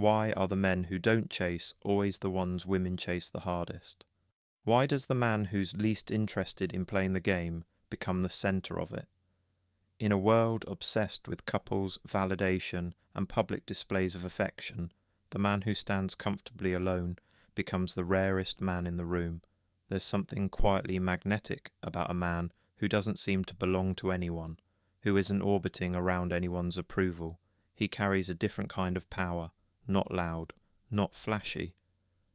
Why are the men who don't chase always the ones women chase the hardest? Why does the man who's least interested in playing the game become the centre of it? In a world obsessed with couples, validation, and public displays of affection, the man who stands comfortably alone becomes the rarest man in the room. There's something quietly magnetic about a man who doesn't seem to belong to anyone, who isn't orbiting around anyone's approval. He carries a different kind of power, not loud, not flashy,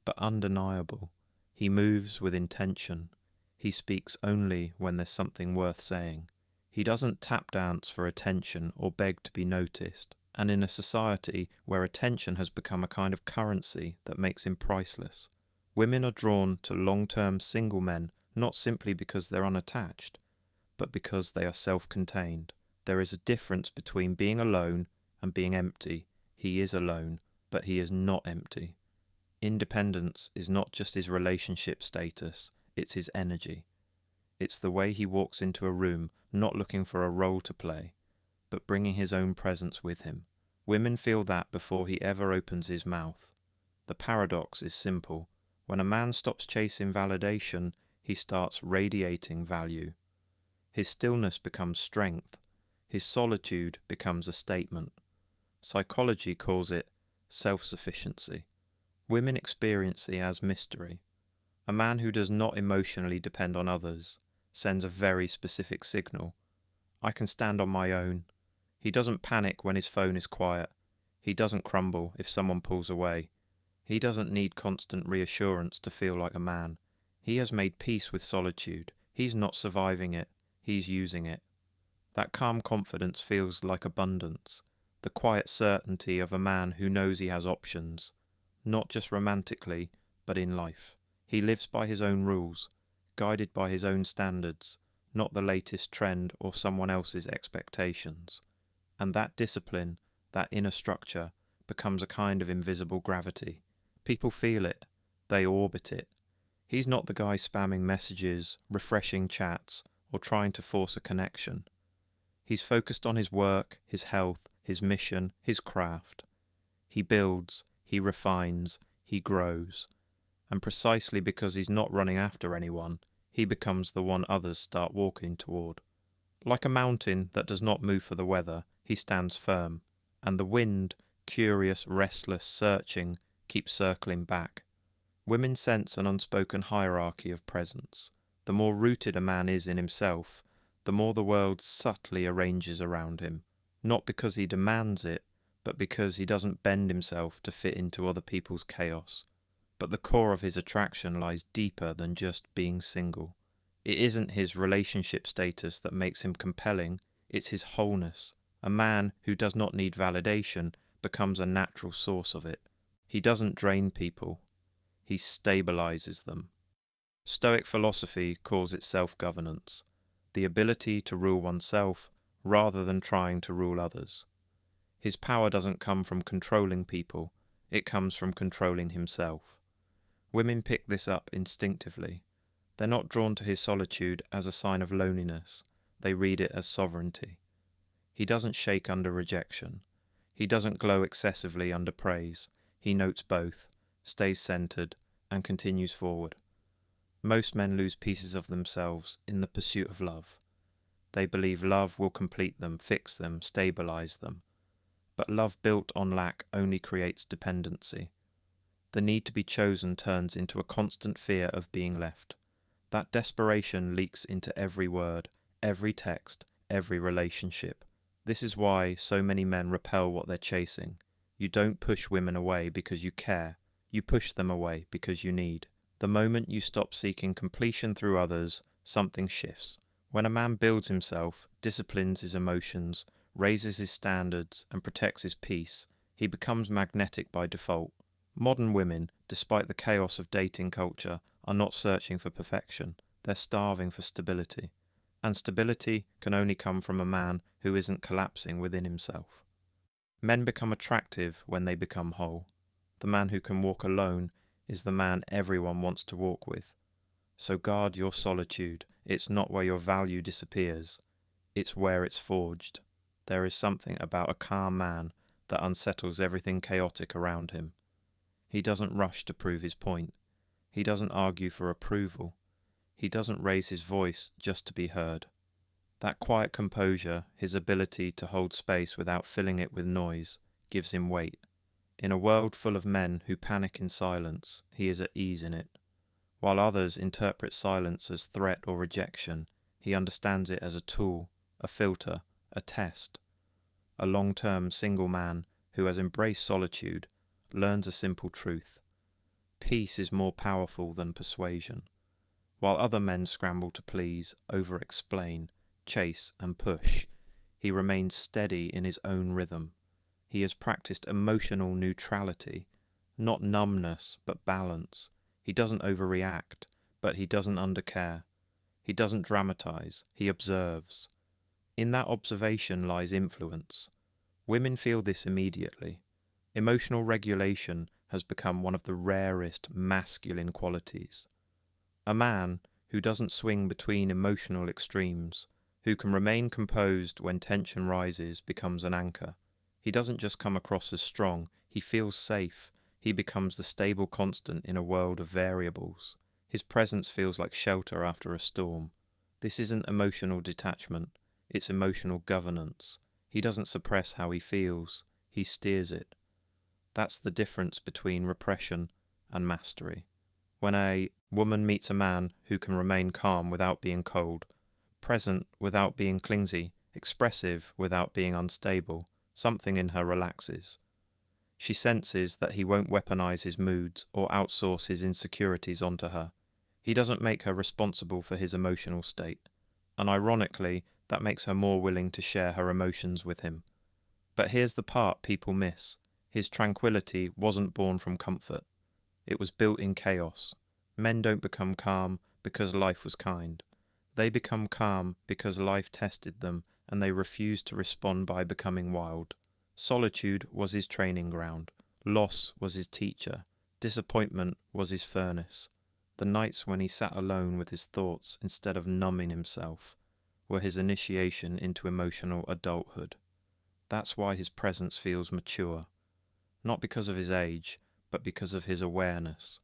but undeniable. He moves with intention. He speaks only when there's something worth saying. He doesn't tap dance for attention or beg to be noticed. And in a society where attention has become a kind of currency that makes him priceless, women are drawn to long-term single men not simply because they're unattached, but because they are self-contained. There is a difference between being alone and being empty. He is alone, but he is not empty. Independence is not just his relationship status, it's his energy. It's the way he walks into a room not looking for a role to play, but bringing his own presence with him. Women feel that before he ever opens his mouth. The paradox is simple. When a man stops chasing validation, he starts radiating value. His stillness becomes strength. His solitude becomes a statement. Psychology calls it self-sufficiency. Women experience it as mystery. A man who does not emotionally depend on others sends a very specific signal. I can stand on my own. He doesn't panic when his phone is quiet. He doesn't crumble if someone pulls away. He doesn't need constant reassurance to feel like a man. He has made peace with solitude. He's not surviving it. He's using it. That calm confidence feels like abundance, the quiet certainty of a man who knows he has options, not just romantically, but in life. He lives by his own rules, guided by his own standards, not the latest trend or someone else's expectations. And that discipline, that inner structure, becomes a kind of invisible gravity. People feel it. They orbit it. He's not the guy spamming messages, refreshing chats, or trying to force a connection. He's focused on his work, his health, his mission, his craft. He builds, he refines, he grows. And precisely because he's not running after anyone, he becomes the one others start walking toward. Like a mountain that does not move for the weather, he stands firm, and the wind, curious, restless, searching, keeps circling back. Women sense an unspoken hierarchy of presence. The more rooted a man is in himself, the more the world subtly arranges around him, not because he demands it, but because he doesn't bend himself to fit into other people's chaos. But the core of his attraction lies deeper than just being single. It isn't his relationship status that makes him compelling, it's his wholeness. A man who does not need validation becomes a natural source of it. He doesn't drain people, he stabilizes them. Stoic philosophy calls it self-governance, the ability to rule oneself rather than trying to rule others. His power doesn't come from controlling people, it comes from controlling himself. Women pick this up instinctively. They're not drawn to his solitude as a sign of loneliness, they read it as sovereignty. He doesn't shake under rejection. He doesn't glow excessively under praise. He notes both, stays centered, and continues forward. Most men lose pieces of themselves in the pursuit of love. They believe love will complete them, fix them, stabilize them. But love built on lack only creates dependency. The need to be chosen turns into a constant fear of being left. That desperation leaks into every word, every text, every relationship. This is why so many men repel what they're chasing. You don't push women away because you care. You push them away because you need. The moment you stop seeking completion through others, something shifts. When a man builds himself, disciplines his emotions, raises his standards, and protects his peace, he becomes magnetic by default. Modern women, despite the chaos of dating culture, are not searching for perfection. They're starving for stability. And stability can only come from a man who isn't collapsing within himself. Men become attractive when they become whole. The man who can walk alone is the man everyone wants to walk with. So guard your solitude. It's not where your value disappears. It's where it's forged. There is something about a calm man that unsettles everything chaotic around him. He doesn't rush to prove his point. He doesn't argue for approval. He doesn't raise his voice just to be heard. That quiet composure, his ability to hold space without filling it with noise, gives him weight. In a world full of men who panic in silence, he is at ease in it. While others interpret silence as threat or rejection, he understands it as a tool, a filter, a test. A long-term single man who has embraced solitude learns a simple truth. Peace is more powerful than persuasion. While other men scramble to please, over-explain, chase and push, he remains steady in his own rhythm. He has practiced emotional neutrality, not numbness but balance. He doesn't overreact, but he doesn't undercare. He doesn't dramatize, he observes. In that observation lies influence. Women feel this immediately. Emotional regulation has become one of the rarest masculine qualities. A man who doesn't swing between emotional extremes, who can remain composed when tension rises, becomes an anchor. He doesn't just come across as strong, he feels safe. He becomes the stable constant in a world of variables. His presence feels like shelter after a storm. This isn't emotional detachment, it's emotional governance. He doesn't suppress how he feels, he steers it. That's the difference between repression and mastery. When a woman meets a man who can remain calm without being cold, present without being clumsy, expressive without being unstable, something in her relaxes. She senses that he won't weaponize his moods or outsource his insecurities onto her. He doesn't make her responsible for his emotional state, and ironically, that makes her more willing to share her emotions with him. But here's the part people miss. His tranquility wasn't born from comfort. It was built in chaos. Men don't become calm because life was kind. They become calm because life tested them and they refused to respond by becoming wild. Solitude was his training ground. Loss was his teacher. Disappointment was his furnace. The nights when he sat alone with his thoughts instead of numbing himself were his initiation into emotional adulthood. That's why his presence feels mature. Not because of his age, but because of his awareness.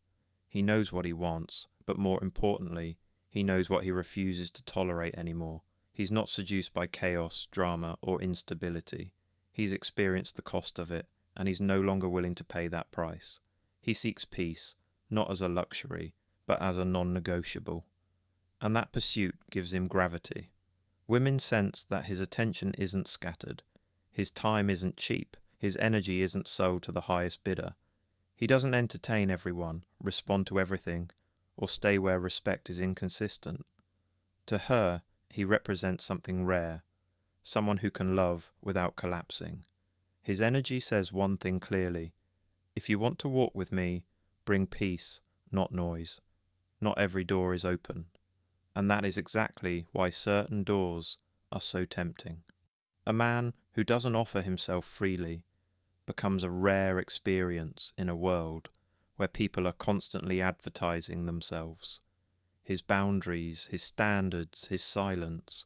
He knows what he wants, but more importantly, he knows what he refuses to tolerate anymore. He's not seduced by chaos, drama, or instability. He's experienced the cost of it, and he's no longer willing to pay that price. He seeks peace, not as a luxury, but as a non-negotiable. And that pursuit gives him gravity. Women sense that his attention isn't scattered. His time isn't cheap. His energy isn't sold to the highest bidder. He doesn't entertain everyone, respond to everything, or stay where respect is inconsistent. To her, he represents something rare, someone who can love without collapsing. His energy says one thing clearly: if you want to walk with me, bring peace, not noise. Not every door is open. And that is exactly why certain doors are so tempting. A man who doesn't offer himself freely becomes a rare experience in a world where people are constantly advertising themselves. His boundaries, his standards, his silence,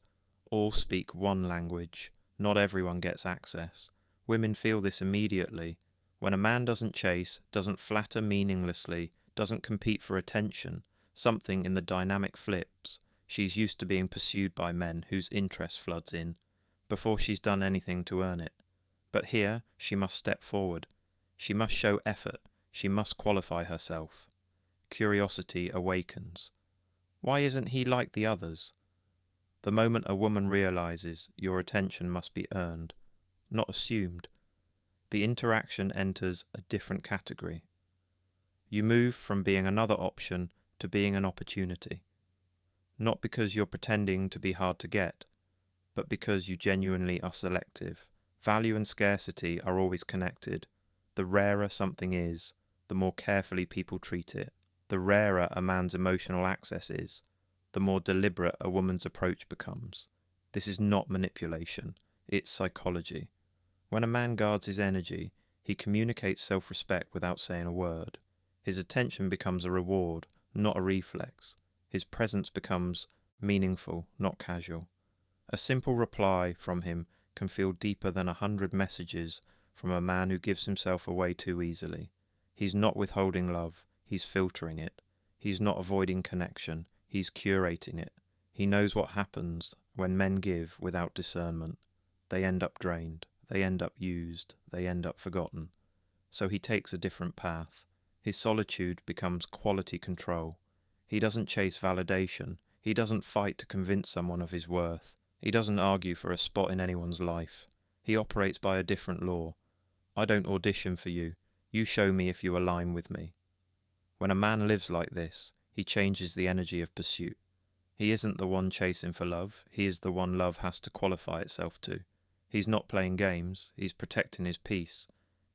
all speak one language. Not everyone gets access. Women feel this immediately. When a man doesn't chase, doesn't flatter meaninglessly, doesn't compete for attention, something in the dynamic flips. She's used to being pursued by men whose interest floods in, before she's done anything to earn it. But here, she must step forward. She must show effort. She must qualify herself. Curiosity awakens. Why isn't he like the others? The moment a woman realizes your attention must be earned, not assumed, the interaction enters a different category. You move from being another option to being an opportunity. Not because you're pretending to be hard to get, but because you genuinely are selective. Value and scarcity are always connected. The rarer something is, the more carefully people treat it. The rarer a man's emotional access is, the more deliberate a woman's approach becomes. This is not manipulation, it's psychology. When a man guards his energy, he communicates self-respect without saying a word. His attention becomes a reward, not a reflex. His presence becomes meaningful, not casual. A simple reply from him can feel deeper than 100 messages from a man who gives himself away too easily. He's not withholding love, he's filtering it. He's not avoiding connection, he's curating it. He knows what happens when men give without discernment. They end up drained, they end up used, they end up forgotten. So he takes a different path. His solitude becomes quality control. He doesn't chase validation. He doesn't fight to convince someone of his worth. He doesn't argue for a spot in anyone's life. He operates by a different law. I don't audition for you. You show me if you align with me. When a man lives like this, he changes the energy of pursuit. He isn't the one chasing for love. He is the one love has to qualify itself to. He's not playing games. He's protecting his peace.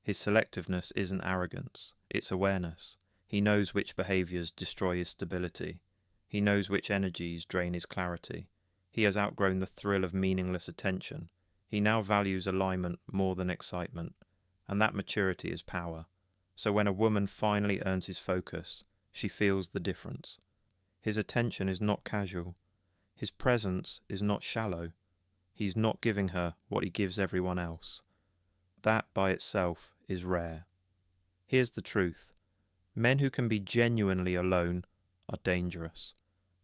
His selectiveness isn't arrogance. It's awareness. He knows which behaviours destroy his stability. He knows which energies drain his clarity. He has outgrown the thrill of meaningless attention. He now values alignment more than excitement. And that maturity is power. So when a woman finally earns his focus, she feels the difference. His attention is not casual. His presence is not shallow. He's not giving her what he gives everyone else. That by itself is rare. Here's the truth. Men who can be genuinely alone are dangerous.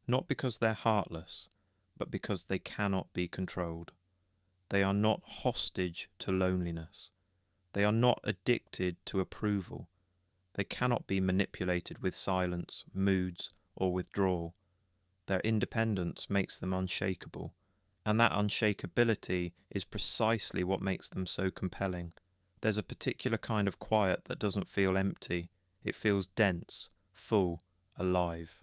Not because they're heartless, but because they cannot be controlled. They are not hostage to loneliness. They are not addicted to approval. They cannot be manipulated with silence, moods, or withdrawal. Their independence makes them unshakable, and that unshakability is precisely what makes them so compelling. There's a particular kind of quiet that doesn't feel empty. It feels dense, full, alive.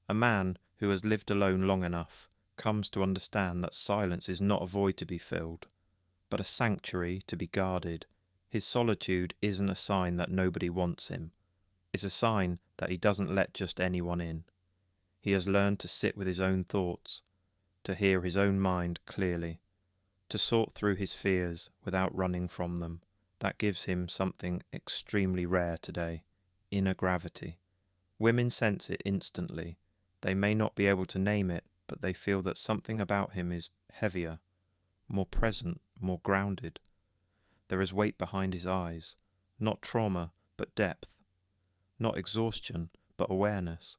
A man who has lived alone long enough comes to understand that silence is not a void to be filled, but a sanctuary to be guarded. His solitude isn't a sign that nobody wants him. It's a sign that he doesn't let just anyone in. He has learned to sit with his own thoughts, to hear his own mind clearly, to sort through his fears without running from them. That gives him something extremely rare today, inner gravity. Women sense it instantly. They may not be able to name it, but they feel that something about him is heavier, more present, more grounded. There is weight behind his eyes, not trauma, but depth, not exhaustion, but awareness.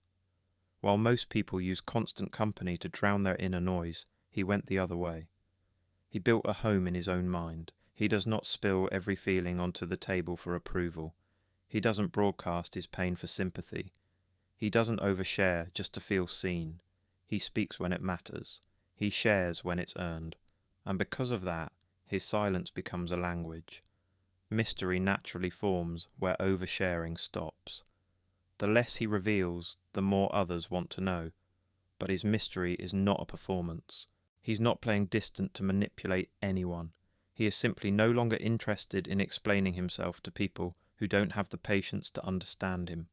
While most people use constant company to drown their inner noise, he went the other way. He built a home in his own mind. He does not spill every feeling onto the table for approval. He doesn't broadcast his pain for sympathy. He doesn't overshare just to feel seen. He speaks when it matters. He shares when it's earned. And because of that, his silence becomes a language. Mystery naturally forms where oversharing stops. The less he reveals, the more others want to know. But his mystery is not a performance. He's not playing distant to manipulate anyone. He is simply no longer interested in explaining himself to people who don't have the patience to understand him.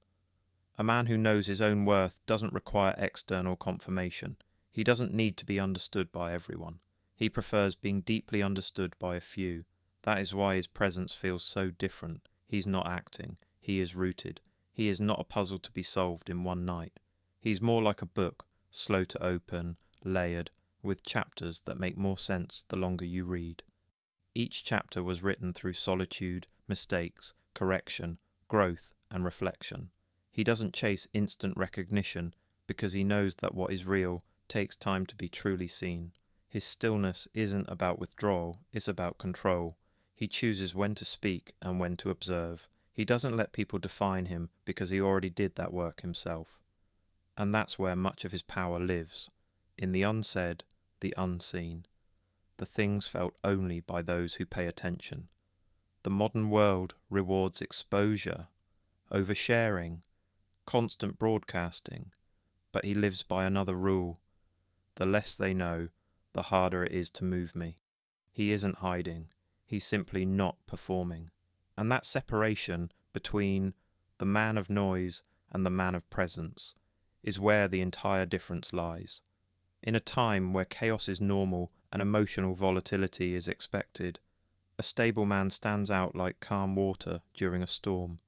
A man who knows his own worth doesn't require external confirmation. He doesn't need to be understood by everyone. He prefers being deeply understood by a few. That is why his presence feels so different. He's not acting. He is rooted. He is not a puzzle to be solved in one night. He's more like a book, slow to open, layered, with chapters that make more sense the longer you read. Each chapter was written through solitude, mistakes, correction, growth, and reflection. He doesn't chase instant recognition because he knows that what is real takes time to be truly seen. His stillness isn't about withdrawal, it's about control. He chooses when to speak and when to observe. He doesn't let people define him because he already did that work himself. And that's where much of his power lives, in the unsaid, the unseen. The things felt only by those who pay attention. The modern world rewards exposure, oversharing, constant broadcasting, but he lives by another rule. The less they know, the harder it is to move me. He isn't hiding, he's simply not performing. And that separation between the man of noise and the man of presence is where the entire difference lies. In a time where chaos is normal and emotional volatility is expected, a stable man stands out like calm water during a storm.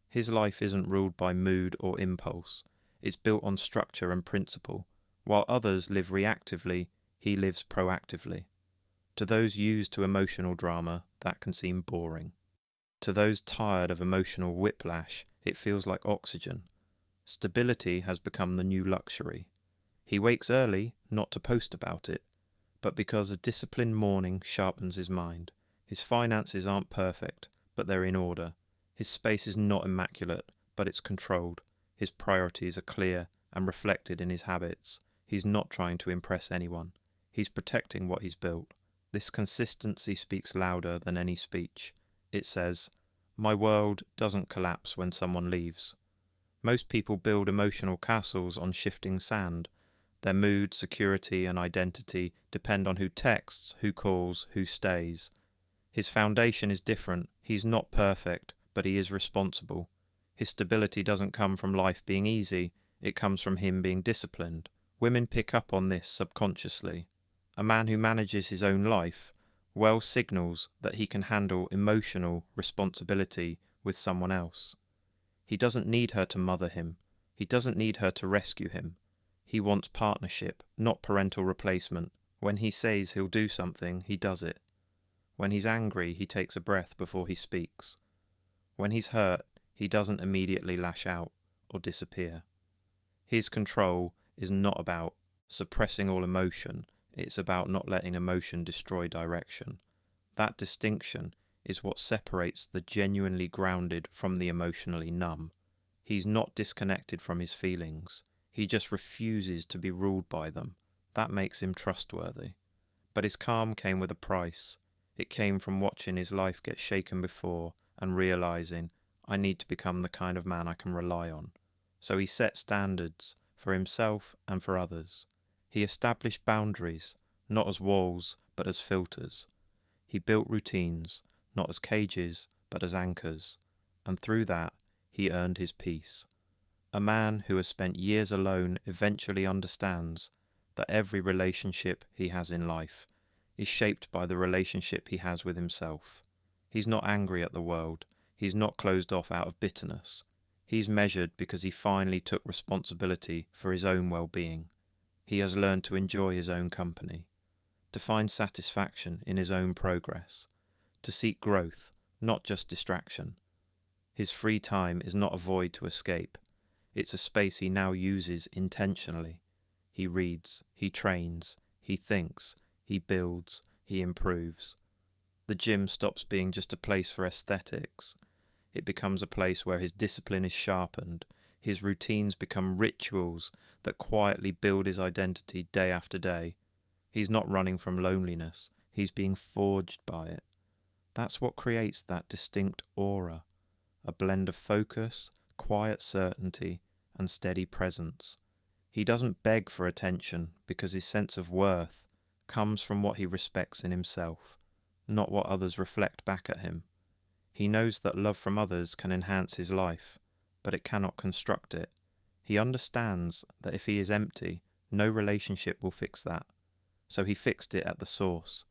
His life isn't ruled by mood or impulse. It's built on structure and principle. While others live reactively, he lives proactively. To those used to emotional drama, that can seem boring. To those tired of emotional whiplash, it feels like oxygen. Stability has become the new luxury. He wakes early, not to post about it, but because a disciplined morning sharpens his mind. His finances aren't perfect, but they're in order. His space is not immaculate, but it's controlled. His priorities are clear and reflected in his habits. He's not trying to impress anyone. He's protecting what he's built. This consistency speaks louder than any speech. It says, "My world doesn't collapse when someone leaves." Most people build emotional castles on shifting sand. Their mood, security, and identity depend on who texts, who calls, who stays. His foundation is different. He's not perfect, but he is responsible. His stability doesn't come from life being easy, it comes from him being disciplined. Women pick up on this subconsciously. A man who manages his own life well signals that he can handle emotional responsibility with someone else. He doesn't need her to mother him. He doesn't need her to rescue him. He wants partnership, not parental replacement. When he says he'll do something, he does it. When he's angry, he takes a breath before he speaks. When he's hurt, he doesn't immediately lash out or disappear. His control is not about suppressing all emotion, it's about not letting emotion destroy direction. That distinction is what separates the genuinely grounded from the emotionally numb. He's not disconnected from his feelings. He just refuses to be ruled by them. That makes him trustworthy. But his calm came with a price. It came from watching his life get shaken before and realizing, I need to become the kind of man I can rely on. So he set standards for himself and for others. He established boundaries, not as walls, but as filters. He built routines, not as cages, but as anchors. And through that, he earned his peace. A man who has spent years alone eventually understands that every relationship he has in life is shaped by the relationship he has with himself. He's not angry at the world. He's not closed off out of bitterness. He's measured because he finally took responsibility for his own well-being. He has learned to enjoy his own company, to find satisfaction in his own progress, to seek growth, not just distraction. His free time is not a void to escape. It's a space he now uses intentionally. He reads, he trains, he thinks, he builds, he improves. The gym stops being just a place for aesthetics. It becomes a place where his discipline is sharpened. His routines become rituals that quietly build his identity day after day. He's not running from loneliness. He's being forged by it. That's what creates that distinct aura, a blend of focus, quiet certainty, and steady presence. He doesn't beg for attention because his sense of worth comes from what he respects in himself, not what others reflect back at him. He knows that love from others can enhance his life, but it cannot construct it. He understands that if he is empty, no relationship will fix that. So he fixed it at the source.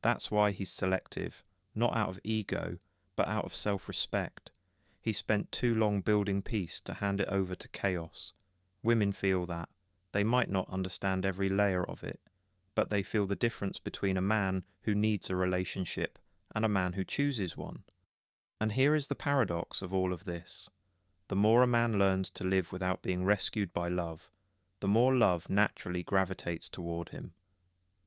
That's why he's selective, not out of ego, but out of self-respect. He spent too long building peace to hand it over to chaos. Women feel that. They might not understand every layer of it, but they feel the difference between a man who needs a relationship and a man who chooses one. And here is the paradox of all of this. The more a man learns to live without being rescued by love, the more love naturally gravitates toward him.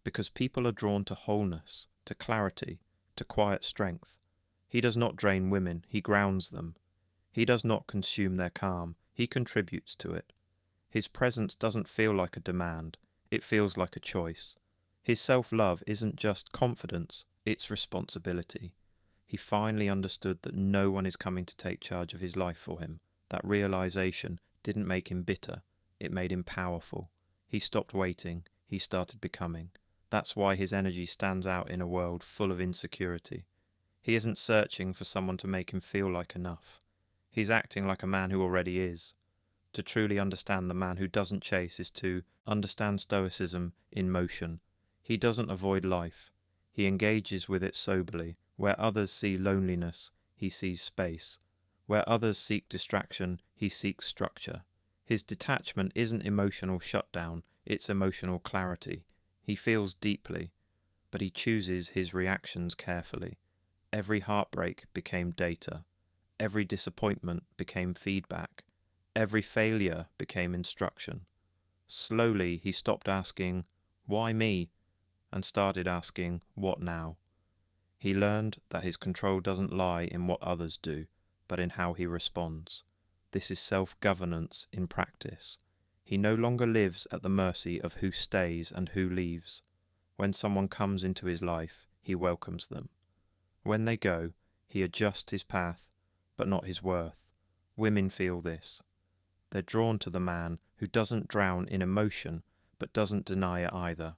Because people are drawn to wholeness, to clarity, to quiet strength. He does not drain women, he grounds them. He does not consume their calm, he contributes to it. His presence doesn't feel like a demand, it feels like a choice. His self-love isn't just confidence, it's responsibility. He finally understood that no one is coming to take charge of his life for him. That realization didn't make him bitter, it made him powerful. He stopped waiting, he started becoming. That's why his energy stands out in a world full of insecurity. He isn't searching for someone to make him feel like enough. He's acting like a man who already is. To truly understand the man who doesn't chase is to understand Stoicism in motion. He doesn't avoid life. He engages with it soberly. Where others see loneliness, he sees space. Where others seek distraction, he seeks structure. His detachment isn't emotional shutdown, it's emotional clarity. He feels deeply, but he chooses his reactions carefully. Every heartbreak became data. Every disappointment became feedback. Every failure became instruction. Slowly, he stopped asking, "Why me?" and started asking, "What now?" He learned that his control doesn't lie in what others do, but in how he responds. This is self-governance in practice. He no longer lives at the mercy of who stays and who leaves. When someone comes into his life, he welcomes them. When they go, he adjusts his path, but not his worth. Women feel this. They're drawn to the man who doesn't drown in emotion, but doesn't deny it either.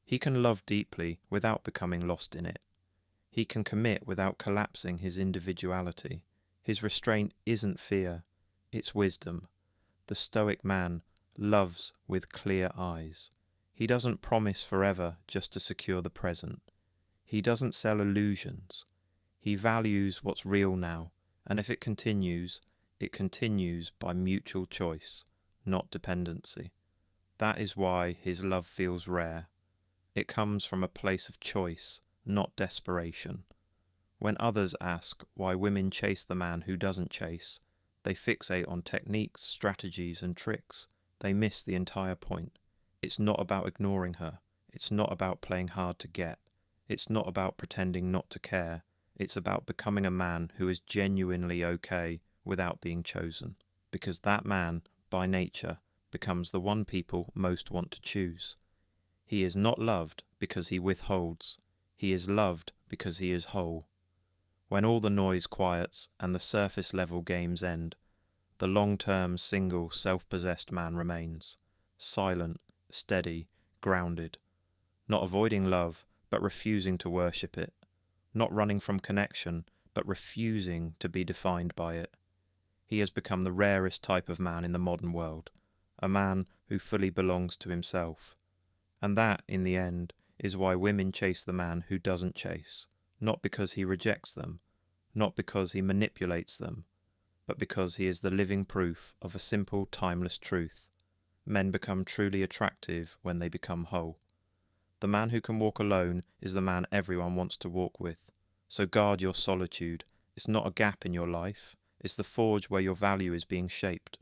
He can love deeply without becoming lost in it. He can commit without collapsing his individuality. His restraint isn't fear, it's wisdom. The Stoic man loves with clear eyes. He doesn't promise forever just to secure the present. He doesn't sell illusions. He values what's real now, and if it continues by mutual choice, not dependency. That is why his love feels rare. It comes from a place of choice, not desperation. When others ask why women chase the man who doesn't chase, they fixate on techniques, strategies, and tricks. They miss the entire point. It's not about ignoring her. It's not about playing hard to get. It's not about pretending not to care. It's about becoming a man who is genuinely okay without being chosen. Because that man, by nature, becomes the one people most want to choose. He is not loved because he withholds. He is loved because he is whole. When all the noise quiets and the surface level games end, the long-term, single, self-possessed man remains, silent, steady, grounded, not avoiding love, but refusing to worship it, not running from connection, but refusing to be defined by it. He has become the rarest type of man in the modern world, a man who fully belongs to himself. And that, in the end, is why women chase the man who doesn't chase, not because he rejects them, not because he manipulates them, but because he is the living proof of a simple, timeless truth. Men become truly attractive when they become whole. The man who can walk alone is the man everyone wants to walk with. So guard your solitude. It's not a gap in your life. It's the forge where your value is being shaped.